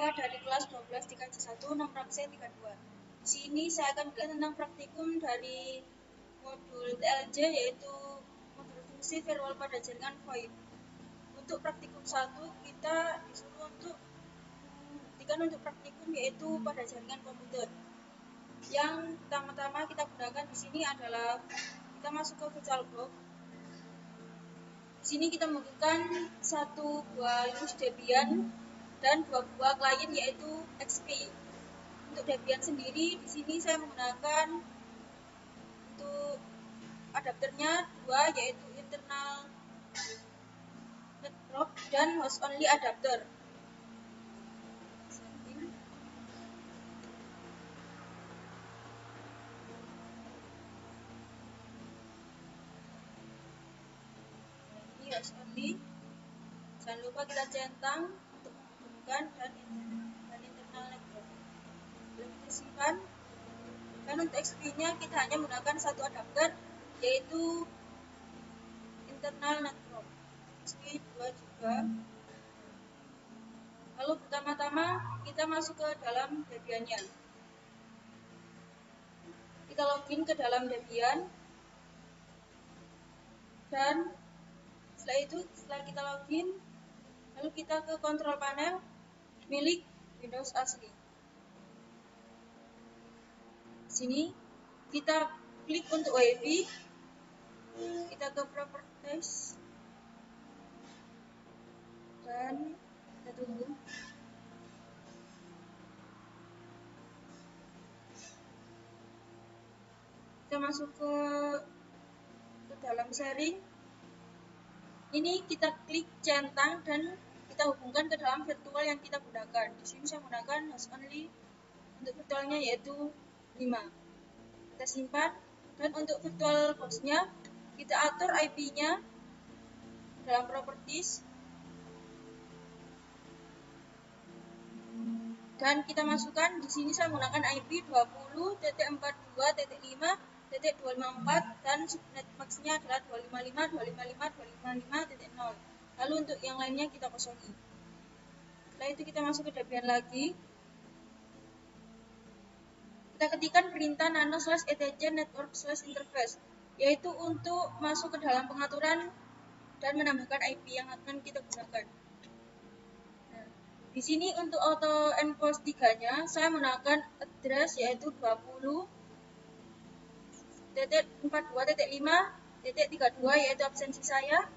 Nova dari kelas 12 di KJ1 nomor absen 32. Di sini saya akan belajar tentang praktikum dari modul TLJ, yaitu modul fungsi virtual pada jaringan VoIP. Untuk praktikum 1 kita disuruh untuk membuktikan untuk praktikum yaitu pada jaringan komputer. Yang pertama-tama kita gunakan di sini adalah kita masuk ke VirtualBox. Di sini kita membutuhkan satu buah Linux Debian dan dua buah klien yaitu XP. Untuk Debian sendiri di sini saya menggunakan untuk adapternya dua, yaitu internal network dan host only adapter. Ini host only. Jangan lupa kita centang untuk menghubungkan dan internal network. Lalu kita simpan. Dan untuk XP-nya kita hanya menggunakan satu adapter, yaitu internal network. XP 2 juga. Lalu pertama-tama kita masuk ke dalam Debian-nya. Kita login ke dalam Debian. Dan setelah kita login, lalu kita ke kontrol panel milik Windows asli. Di sini kita klik untuk WiFi, kita ke properties dan kita tunggu. Kita masuk ke dalam sharing. Ini kita klik centang dan kita hubungkan ke dalam virtual yang kita gunakan. Di sini saya menggunakan host only untuk virtualnya yaitu 5. Kita simpan, dan untuk virtual hostnya kita atur IP-nya dalam properties dan kita masukkan. Di sini saya menggunakan IP 20.42.5.254 dan subnet max-nya adalah 255.255.255.0. Lalu untuk yang lainnya kita kosongi. Setelah itu kita masuk ke Debian lagi. Kita ketikkan perintah nano/etc network/interface, yaitu untuk masuk ke dalam pengaturan dan menambahkan IP yang akan kita gunakan. Nah, di sini untuk auto enforce 3-nya saya menggunakan address yaitu 20.42.5.32 yaitu absensi saya,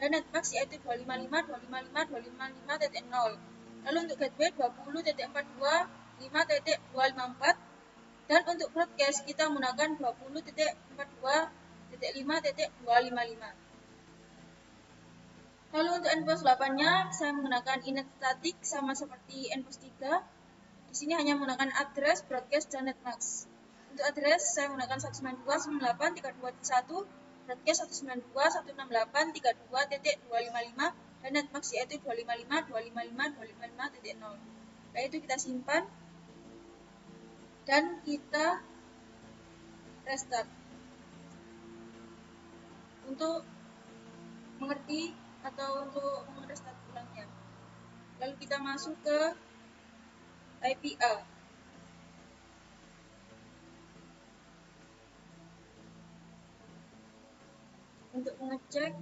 dan netmax yaitu 255.255.255.0. Lalu untuk gateway 20.42.5.254, dan untuk broadcast kita menggunakan 20.42.5.255. Lalu untuk enforce 8-nya saya menggunakan inet static sama seperti enforce 3. Di sini hanya menggunakan address, broadcast, dan netmax. Untuk address saya menggunakan 192.168.32.1, broadcast 192.168.32.255, dan netmax yaitu 255.255.255.0. Nah, itu kita simpan dan kita restart untuk mengerti atau untuk merestart ulangnya. Lalu kita masuk ke IPA. Untuk mengecek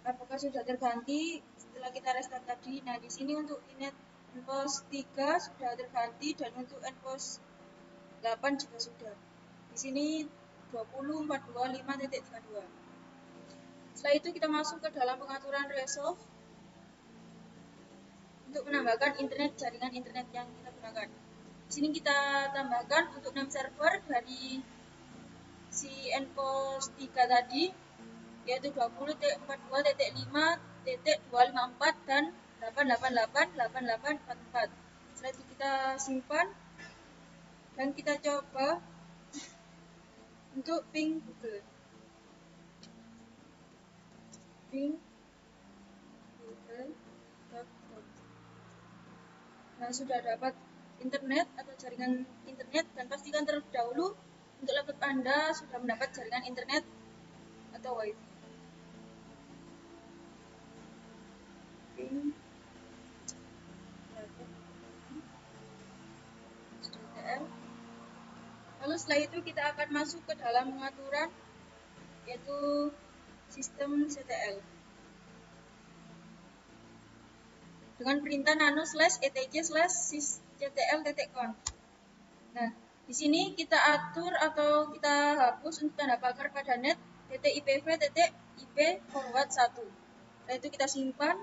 apakah sudah terganti setelah kita restart tadi. Nah, di sini untuk inet enforce 3 sudah terganti dan untuk enforce 8 juga sudah. Di sini 20.42.5.32. Setelah itu kita masuk ke dalam pengaturan resolve untuk menambahkan internet, jaringan internet yang kita gunakan. Di sini kita tambahkan untuk name server dari si enforce 3 tadi yaitu 20.42.5.254 dan 888.8844. Setelah itu kita simpan dan kita coba untuk ping Google. Ping google.com. Nah, sudah dapat internet atau jaringan internet, dan pastikan terlebih dahulu untuk laptop Anda sudah mendapat jaringan internet atau WiFi. Lalu setelah itu kita akan masuk ke dalam pengaturan yaitu sistem CTL dengan perintah nano /etc/sysctl.conf. Nah, di sini kita atur atau kita hapus untuk tanda pagar pada net .ipv.ip forward 1. Setelah itu kita simpan,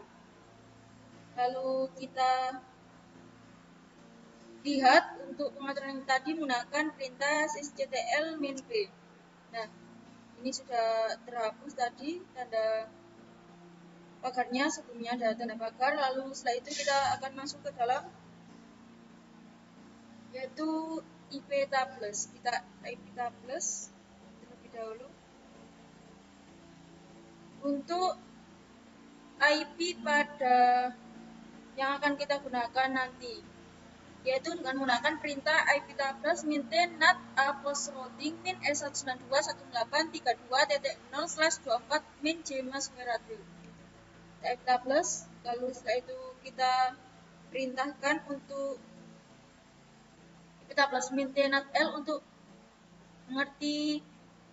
lalu kita lihat untuk pengaturan yang tadi menggunakan perintah sysctl -p. Nah, ini sudah terhapus tadi tanda pagarnya, sebelumnya ada tanda pagar. Lalu setelah itu kita akan masuk ke dalam yaitu iptables. Kita iptables terlebih dahulu untuk IP pada yang akan kita gunakan nanti, yaitu dengan menggunakan perintah iptables maintain nat routing min s192.168.0/24 min jmasquerade. iptables, lalu setelah itu kita perintahkan untuk iptables maintain nat l untuk mengerti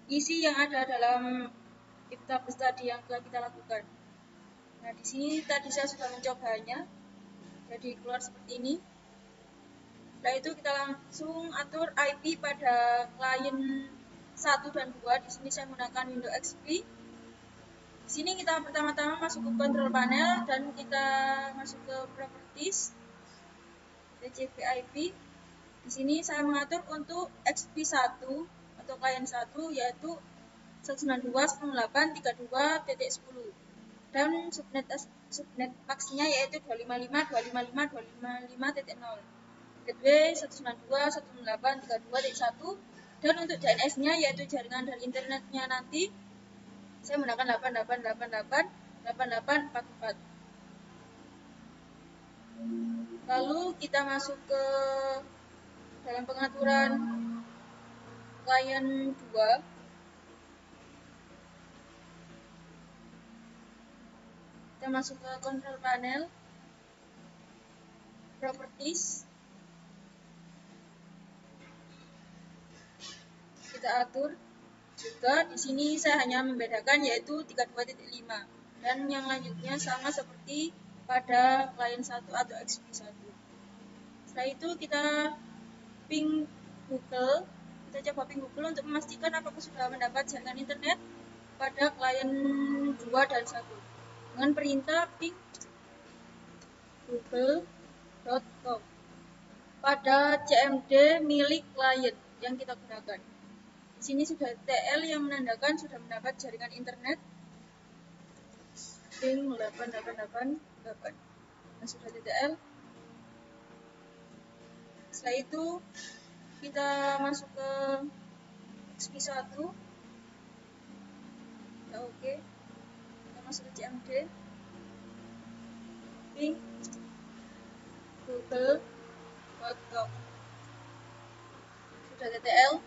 isi yang ada dalam iptables tadi yang telah kita lakukan. Nah, di sini tadi saya sudah mencobanya, jadi keluar seperti ini. Setelah itu kita langsung atur IP pada klien 1 dan 2. Di sini saya menggunakan Windows XP. Di sini kita pertama-tama masuk ke control panel dan kita masuk ke properties TCP IP. Di sini saya mengatur untuk XP1 atau klien 1 yaitu 192.168.32.10 dan subnet max-nya yaitu 255.255.255.0. Gateway 192.168.32.1 dan untuk DNS-nya yaitu jaringan dari internetnya nanti saya menggunakan 88888844. Lalu kita masuk ke dalam pengaturan klien 2. Kita masuk ke control panel, properties, kita atur juga. Di sini saya hanya membedakan yaitu 32.5 dan yang lanjutnya sama seperti pada klien 1 atau XP1. Setelah itu kita ping Google, kita coba ping Google untuk memastikan apakah sudah mendapat jaringan internet pada klien 2 dan 1 dengan perintah ping google.com pada CMD milik klien yang kita gunakan. Di sini sudah TL yang menandakan sudah mendapat jaringan internet ping 8888. Nah, sudah TTL. Setelah itu kita masuk ke XP1. Ya, oke. Kita masuk ke CMD ping google.com. Sudah TTL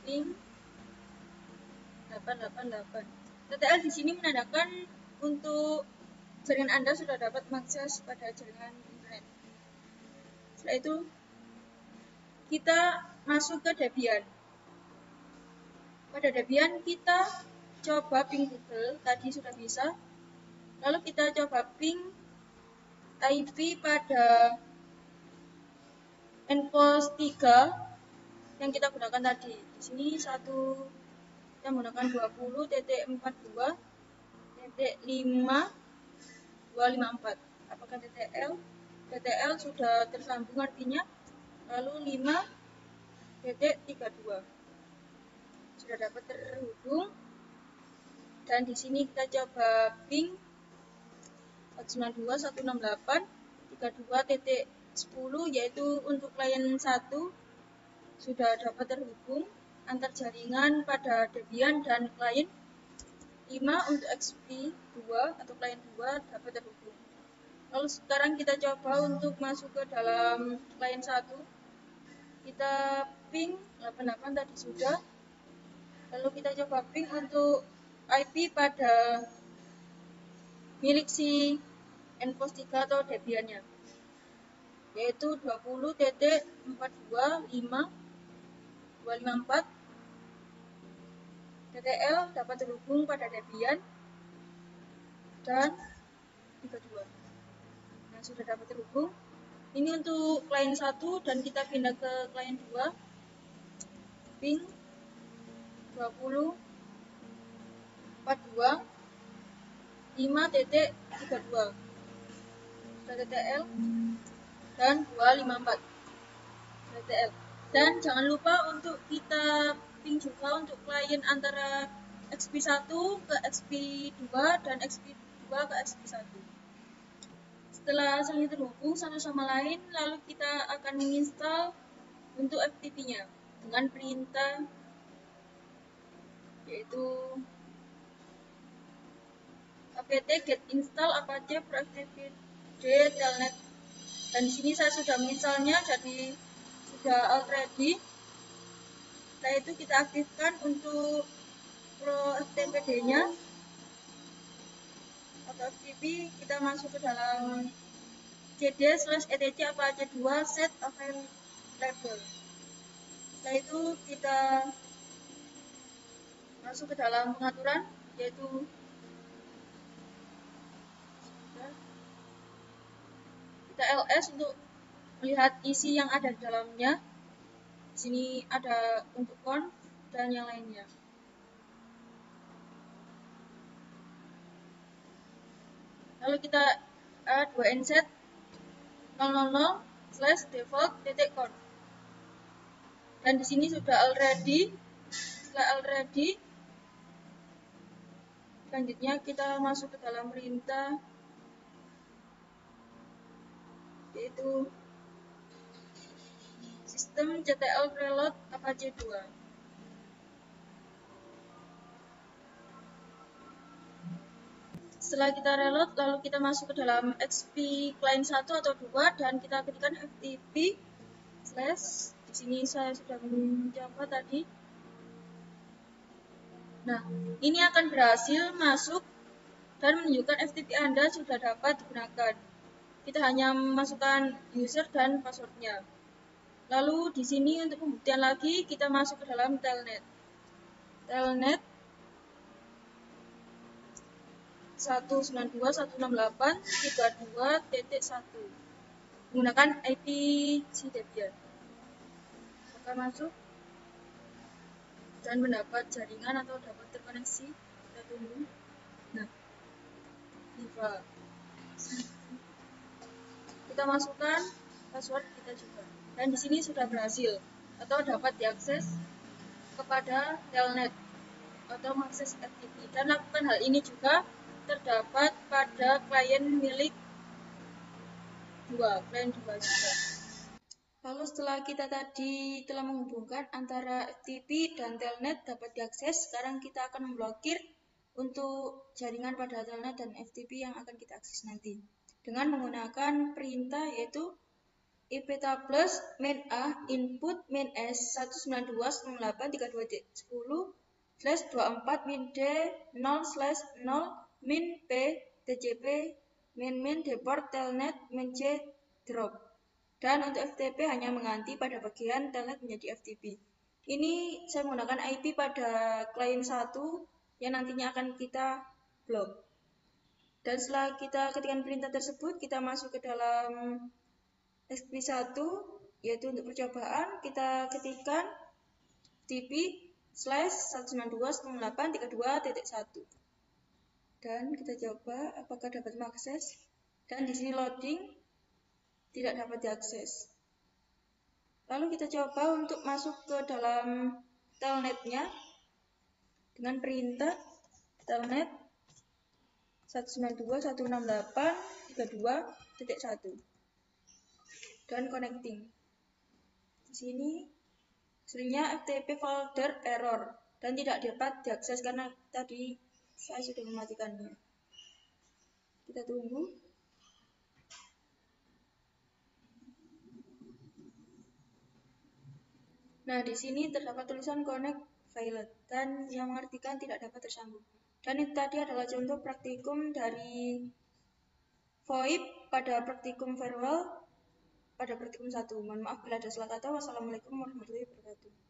ping 888. TTL di sini menandakan untuk jaringan Anda sudah dapat mengakses pada jaringan internet. Setelah itu kita masuk ke Debian. Pada Debian kita coba ping Google, tadi sudah bisa. Lalu kita coba ping IP pada endpost 3 yang kita gunakan tadi. Di sini kita menggunakan 20.14.5.254. Apakah TTL? TTL sudah tersambung artinya. Lalu 5.32 sudah dapat terhubung. Dan di sini kita coba ping 192.168.32.10 yaitu untuk klien 1 sudah dapat terhubung antar jaringan pada Debian dan klien 5 untuk XP2 atau klien 2 dapat terhubung. Lalu sekarang kita coba untuk masuk ke dalam klien 1. Kita ping 88 tadi sudah. Lalu kita coba ping untuk IP pada milik si endpost 3 atau Debiannya, yaitu 20.425254 TTL dapat terhubung pada Debian dan 32. Nah, sudah dapat terhubung. Ini untuk klien 1 dan kita pindah ke klien 2. Ping 20.42 5.32 TTL dan 254 TTL. Dan jangan lupa untuk kita ping juga untuk klien antara XP1 ke XP2 dan XP2 ke XP1. Setelah saling terhubung satu sama lain, lalu kita akan menginstal untuk FTP-nya dengan perintah yaitu apt get install apache pro ftp telnet. Dan di sini saya sudah menginstalnya, jadi sudah already. Setelah itu kita aktifkan untuk pro ftpd-nya atau FTP. Kita masuk ke dalam cd/etc apache 2 set available. Setelah itu kita masuk ke dalam pengaturan, yaitu kita ls untuk melihat isi yang ada di dalamnya. Di sini ada untuk conf dan yang lainnya. Lalu kita add 2nset 000/default.conf. Dan di sini sudah already. Setelah already, selanjutnya kita masuk ke dalam perintah yaitu systemctl preload apache 2. Setelah kita reload, lalu kita masuk ke dalam XP client 1 atau 2 dan kita ketikkan ftp slash. Di sini saya sudah mencoba tadi. Nah, ini akan berhasil masuk dan menunjukkan FTP Anda sudah dapat digunakan. Kita hanya memasukkan user dan passwordnya. Lalu di sini untuk pembuktian lagi kita masuk ke dalam telnet. Telnet 192.168.32.1 menggunakan IP Debian. Maka masuk dan mendapat jaringan atau dapat terkoneksi. Kita tunggu. Nah, Viva. Kita masukkan password kita juga. Dan di sini sudah berhasil atau dapat diakses kepada telnet atau mengakses FTP. Dan lakukan hal ini juga terdapat pada klien milik klien 2 juga. Lalu setelah kita tadi telah menghubungkan antara FTP dan telnet dapat diakses, sekarang kita akan memblokir untuk jaringan pada telnet dan FTP yang akan kita akses nanti dengan menggunakan perintah yaitu iptables main a input main s 192.168.32.10/24 min d 0/0 min p tcp min deport telnet min c drop. Dan untuk FTP hanya mengganti pada bagian telnet menjadi FTP. Ini saya menggunakan IP pada klien 1 yang nantinya akan kita blok. Dan setelah kita ketikkan perintah tersebut, kita masuk ke dalam XP1, yaitu untuk percobaan, kita ketikkan /192.168.32.1. Dan kita coba apakah dapat mengakses. Dan di sini loading, tidak dapat diakses. Lalu kita coba untuk masuk ke dalam telnetnya dengan perintah telnet 192.168.32.1 dan connecting. Di sini hasilnya FTP folder error dan tidak dapat diakses karena tadi saya sudah mematikannya. Kita tunggu. Nah, di sini terdapat tulisan connect failed dan yang mengartikan tidak dapat tersambung. Dan itu tadi adalah contoh praktikum dari VoIP pada praktikum firewall. pada praktikum 1. Mohon maaf bila ada salah kata. Wassalamualaikum warahmatullahi wabarakatuh.